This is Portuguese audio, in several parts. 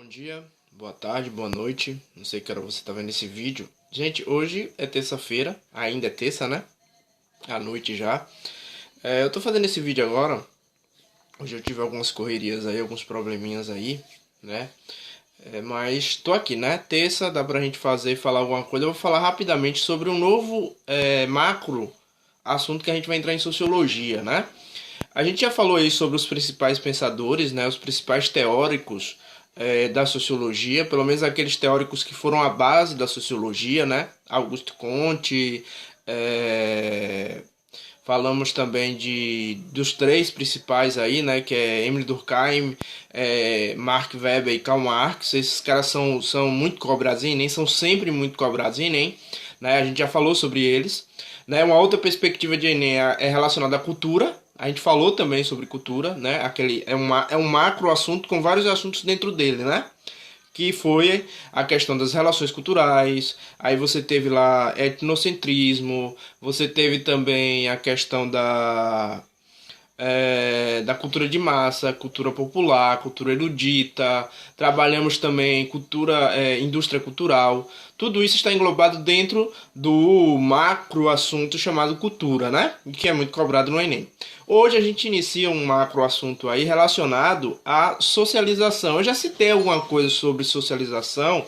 Bom dia, boa tarde, boa noite. Não sei que hora você está vendo esse vídeo. Gente, hoje é terça-feira, ainda é terça, né? À noite já. Eu tô fazendo esse vídeo agora. Hoje eu tive algumas correrias aí, alguns probleminhas aí, né? Mas tô aqui, né? Terça, dá pra gente falar alguma coisa. Eu vou falar rapidamente sobre um novo macro assunto que a gente vai entrar em sociologia, né? A gente já falou aí sobre os principais pensadores, né? Os principais teóricos da sociologia, pelo menos aqueles teóricos que foram a base da sociologia, né? Augusto Comte, falamos também dos três principais aí, né? Que é Emile Durkheim, Mark Weber e Karl Marx. Esses caras são muito cobrados em Enem, são sempre muito cobrados em Enem, né? A gente já falou sobre eles, né? Uma outra perspectiva de Enem é relacionada à cultura. A gente falou também sobre cultura, né? É um macro assunto com vários assuntos dentro dele, né? Que foi a questão das relações culturais. Aí você teve lá etnocentrismo, você teve também a questão da cultura de massa, cultura popular, cultura erudita. Trabalhamos também indústria cultural. Tudo isso está englobado dentro do macro assunto chamado cultura, né? Que é muito cobrado no Enem. Hoje a gente inicia um macro assunto aí relacionado à socialização. Eu já citei alguma coisa sobre socialização,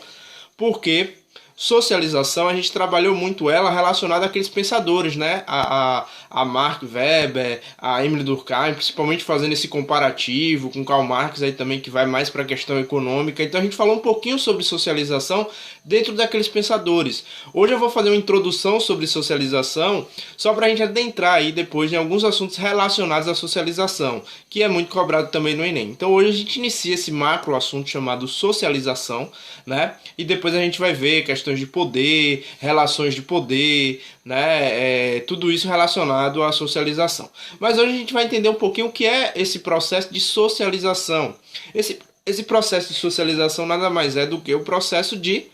porque socialização a gente trabalhou muito ela relacionada àqueles pensadores, né? A Mark Weber, a Emile Durkheim, principalmente fazendo esse comparativo com Karl Marx aí também, que vai mais para a questão econômica. Então a gente falou um pouquinho sobre socialização dentro daqueles pensadores. Hoje eu vou fazer uma introdução sobre socialização, só para a gente adentrar aí depois em alguns assuntos relacionados à socialização, que é muito cobrado também no Enem. Então hoje a gente inicia esse macro assunto chamado socialização, né? E depois a gente vai ver questões de poder, relações de poder, né? Tudo isso relacionado à socialização. Mas hoje a gente vai entender um pouquinho o que é esse processo de socialização. Esse processo de socialização nada mais é do que o processo de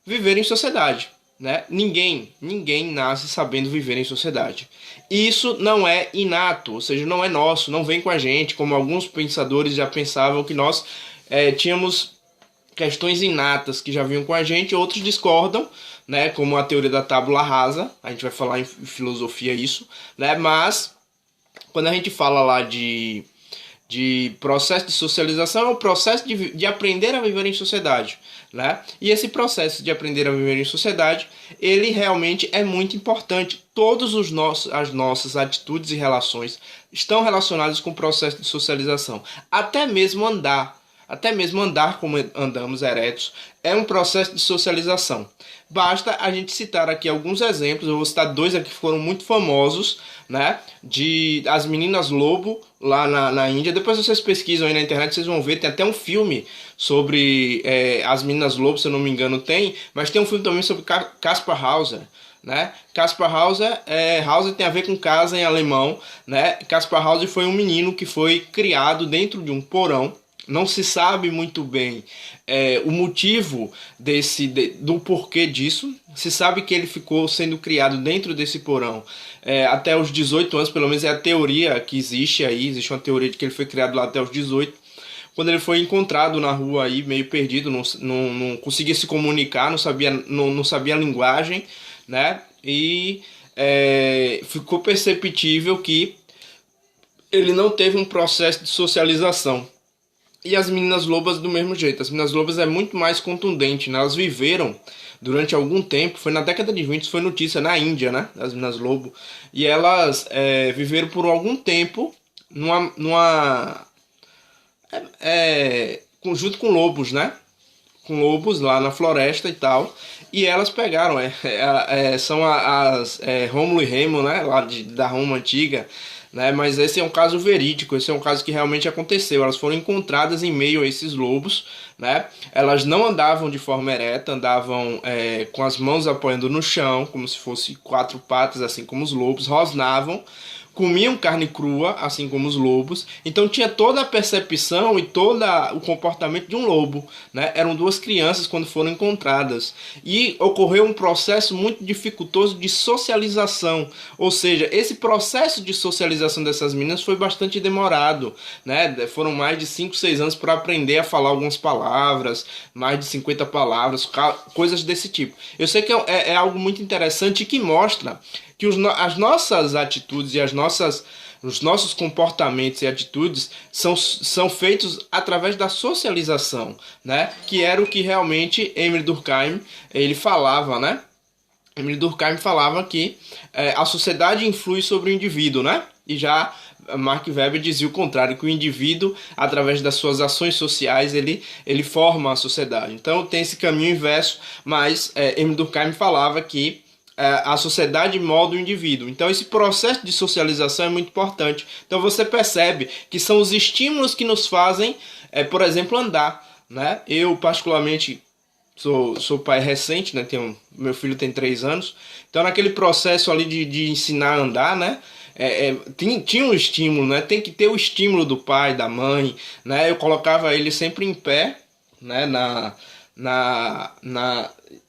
viver em sociedade, né? Ninguém nasce sabendo viver em sociedade. Isso não é inato, ou seja, não é nosso, não vem com a gente, como alguns pensadores já pensavam que nós tínhamos questões inatas que já vinham com a gente, outros discordam, né, como a teoria da tábula rasa. A gente vai falar em filosofia isso, né? Mas quando a gente fala lá de processo de socialização, é o processo de aprender a viver em sociedade, né? E esse processo de aprender a viver em sociedade, ele realmente é muito importante. As nossas atitudes e relações estão relacionadas com o processo de socialização. Até mesmo andar como andamos eretos é um processo de socialização. Basta a gente citar aqui alguns exemplos. Eu vou citar dois aqui que foram muito famosos, né? De as meninas lobo lá na Índia. Depois vocês pesquisam aí na internet, vocês vão ver. Tem até um filme sobre as meninas lobo, se eu não me engano tem. Mas tem um filme também sobre Kaspar Hauser, né? Kaspar Hauser, Hauser tem a ver com casa em alemão, né? Kaspar Hauser foi um menino que foi criado dentro de um porão. Não se sabe muito bem o motivo do porquê disso. Se sabe que ele ficou sendo criado dentro desse porão até os 18 anos, pelo menos é a teoria que existe aí. Existe uma teoria de que ele foi criado lá até os 18. Quando ele foi encontrado na rua aí, meio perdido, não conseguia se comunicar, não sabia a linguagem, né? E ficou perceptível que ele não teve um processo de socialização. E as meninas lobas do mesmo jeito. As meninas lobas é muito mais contundente, né? Elas viveram durante algum tempo, foi na década de 20, foi notícia na Índia, né? As meninas lobo. E elas viveram por algum tempo junto com lobos, né? Com lobos lá na floresta e tal. E elas pegaram, são as Rômulo e Remo, né? Lá da Roma antiga. Né? Mas esse é um caso verídico, esse é um caso que realmente aconteceu. Elas foram encontradas em meio a esses lobos, né? Elas não andavam de forma ereta, andavam com as mãos apoiando no chão, como se fosse quatro patas, assim como os lobos, rosnavam comiam carne crua, assim como os lobos, então tinha toda a percepção e todo o comportamento de um lobo, né? Eram duas crianças quando foram encontradas, e ocorreu um processo muito dificultoso de socialização, ou seja, esse processo de socialização dessas meninas foi bastante demorado, né? Foram mais de 5, 6 anos para aprender a falar algumas palavras, mais de 50 palavras, coisas desse tipo. Eu sei que é algo muito interessante que mostra que as nossas atitudes e os nossos comportamentos e atitudes são feitos através da socialização, né? Que era o que realmente Emile Durkheim ele falava, né? Emile Durkheim falava que a sociedade influi sobre o indivíduo, né? E já Mark Weber dizia o contrário, que o indivíduo, através das suas ações sociais, ele forma a sociedade. Então tem esse caminho inverso, mas Emile Durkheim falava que a sociedade molda o indivíduo. Então esse processo de socialização é muito importante. Então você percebe que são os estímulos que nos fazem, por exemplo, andar, né? Eu particularmente sou pai recente, né? Meu filho tem 3 anos. Então naquele processo ali de ensinar a andar, né? Tinha um estímulo, né? Tem que ter o estímulo do pai, da mãe, né? Eu colocava ele sempre em pé, né?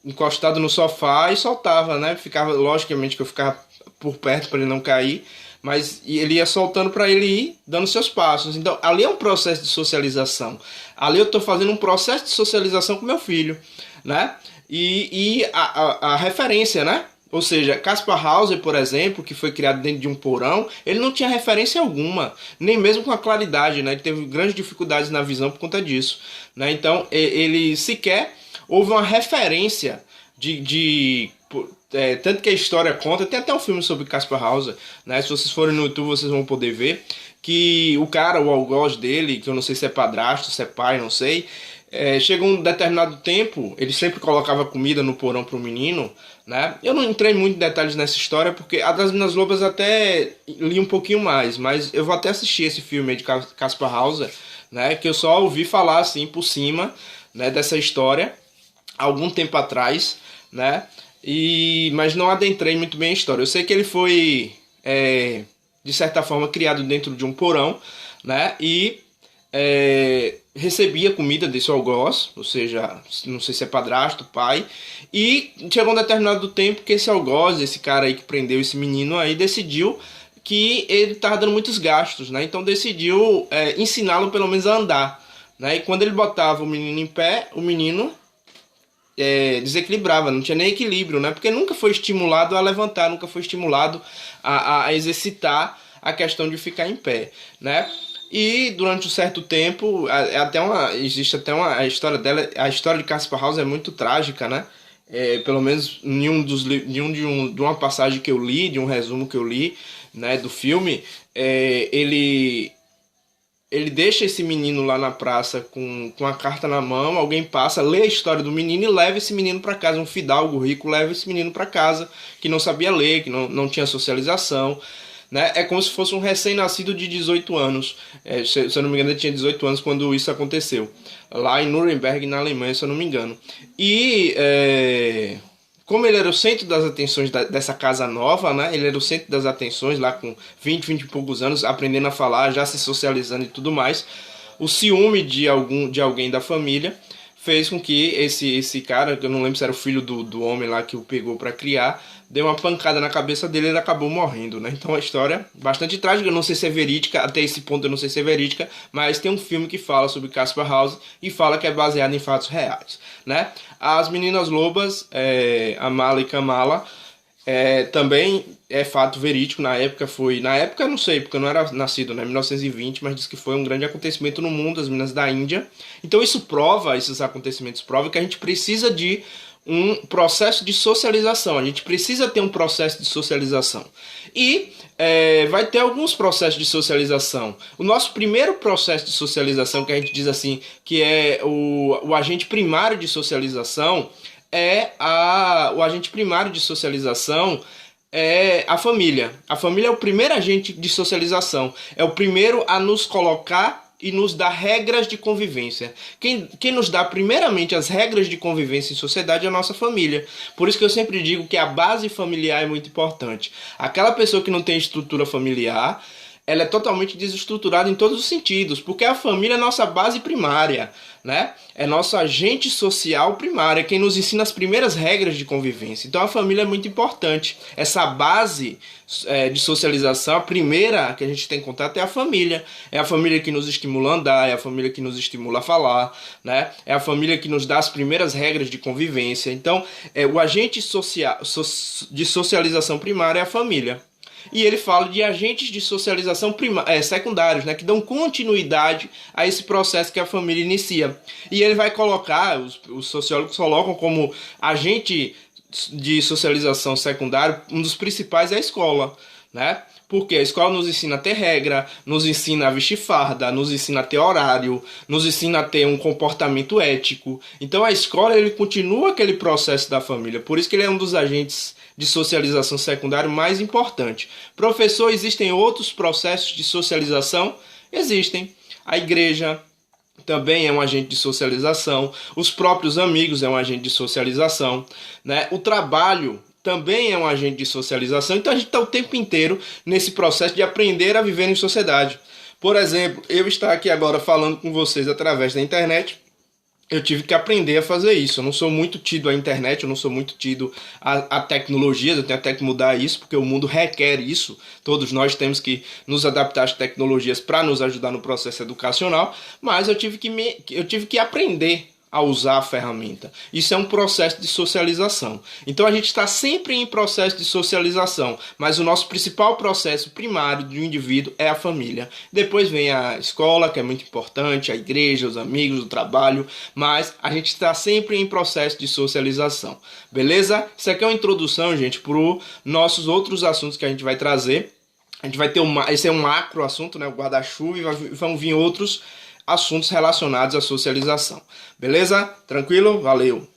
Encostado no sofá e soltava, né? Ficava, logicamente que eu ficava por perto para ele não cair, mas ele ia soltando para ele ir dando seus passos. Então ali é um processo de socialização. Ali eu estou fazendo um processo de socialização com meu filho, né? E a referência, né? Ou seja, Kaspar Hauser, por exemplo, que foi criado dentro de um porão, ele não tinha referência alguma, nem mesmo com a claridade, né? Ele teve grandes dificuldades na visão por conta disso, né? Então, ele sequer houve uma referência tanto que a história conta, tem até um filme sobre Kaspar Hauser, né? Se vocês forem no YouTube, vocês vão poder ver que o cara, o algoz dele, que eu não sei se é padrasto, se é pai, não sei, chegou um determinado tempo, ele sempre colocava comida no porão pro menino, né? Eu não entrei muito em detalhes nessa história, porque a das Minas Lobas até li um pouquinho mais, mas eu vou até assistir esse filme aí de Kaspar Hauser, né? Que eu só ouvi falar assim por cima, né, dessa história algum tempo atrás, né? Mas não adentrei muito bem a história. Eu sei que ele foi, de certa forma, criado dentro de um porão, né? E recebia comida desse algoz, ou seja, não sei se é padrasto, pai, e chegou um determinado tempo que esse algoz, esse cara aí que prendeu esse menino aí, decidiu que ele estava dando muitos gastos, né? Então decidiu ensiná-lo pelo menos a andar, né? E quando ele botava o menino em pé, o menino desequilibrava, não tinha nem equilíbrio, né? Porque nunca foi estimulado a levantar, nunca foi estimulado a exercitar a questão de ficar em pé, né? E durante um certo tempo, existe até a história dela, a história de Kaspar Hauser é muito trágica, né? Pelo menos de uma passagem que eu li, de um resumo que eu li, né, do filme, ele deixa esse menino lá na praça com a carta na mão, alguém passa, lê a história do menino e leva esse menino para casa, um fidalgo rico leva esse menino para casa, que não sabia ler, que não tinha socialização, né? É como se fosse um recém-nascido de 18 anos. Se eu não me engano, ele tinha 18 anos quando isso aconteceu. Lá em Nuremberg, na Alemanha, se eu não me engano. E como ele era o centro das atenções dessa casa nova, né? Ele era o centro das atenções, lá com 20 e poucos anos, aprendendo a falar, já se socializando e tudo mais. O ciúme de alguém da família fez com que esse cara, que eu não lembro se era o filho do homem lá que o pegou para criar, deu uma pancada na cabeça dele e ele acabou morrendo, né? Então é uma história bastante trágica, eu não sei se é verídica, até esse ponto eu não sei se é verídica, mas tem um filme que fala sobre Kaspar Hauser e fala que é baseado em fatos reais, né? As Meninas Lobas, Amala e Kamala, também é fato verídico. Na época eu não sei, porque eu não era nascido, né, em 1920, mas diz que foi um grande acontecimento no mundo, as meninas da Índia. Então esses acontecimentos provam que a gente precisa de um processo de socialização, a gente precisa ter um processo de socialização. E vai ter alguns processos de socialização. O nosso primeiro processo de socialização, que a gente diz assim, que é o agente primário de socialização, o agente primário de socialização é a família. A família é o primeiro agente de socialização. É o primeiro a nos colocar e nos dá regras de convivência. Quem nos dá primeiramente as regras de convivência em sociedade é a nossa família. Por isso que eu sempre digo que a base familiar é muito importante. Aquela pessoa que não tem estrutura familiar, ela é totalmente desestruturada em todos os sentidos, porque a família é nossa base primária, né? É nosso agente social primário, é quem nos ensina as primeiras regras de convivência. Então a família é muito importante. Essa base de socialização, a primeira que a gente tem contato é a família. É a família que nos estimula a andar, é a família que nos estimula a falar, né? É a família que nos dá as primeiras regras de convivência. Então, o agente de socialização primária é a família. E ele fala de agentes de socialização secundários, né, que dão continuidade a esse processo que a família inicia. E ele vai colocar, os sociólogos colocam como agente de socialização secundário, um dos principais é a escola, né? Porque a escola nos ensina a ter regra, nos ensina a vestir farda, nos ensina a ter horário, nos ensina a ter um comportamento ético. Então a escola, ele continua aquele processo da família. Por isso que ele é um dos agentes de socialização secundário mais importante. Professor, existem outros processos de socialização? Existem. A igreja também é um agente de socialização. Os próprios amigos é um agente de socialização, né? O trabalho também é um agente de socialização. Então a gente está o tempo inteiro nesse processo de aprender a viver em sociedade. Por exemplo, eu estar aqui agora falando com vocês através da internet, eu tive que aprender a fazer isso. Eu não sou muito tido à internet, eu não sou muito tido a tecnologias, eu tenho até que mudar isso, porque o mundo requer isso. Todos nós temos que nos adaptar às tecnologias para nos ajudar no processo educacional, mas eu tive que aprender a usar a ferramenta. Isso é um processo de socialização. Então a gente está sempre em processo de socialização, mas o nosso principal processo primário do indivíduo é a família. Depois vem a escola, que é muito importante, a igreja, os amigos, o trabalho, mas a gente está sempre em processo de socialização. Beleza? Isso aqui é uma introdução, gente, para os nossos outros assuntos que a gente vai trazer. A gente vai ter esse é um macro assunto, né, o guarda-chuva, e vão vir outros assuntos relacionados à socialização. Beleza? Tranquilo? Valeu!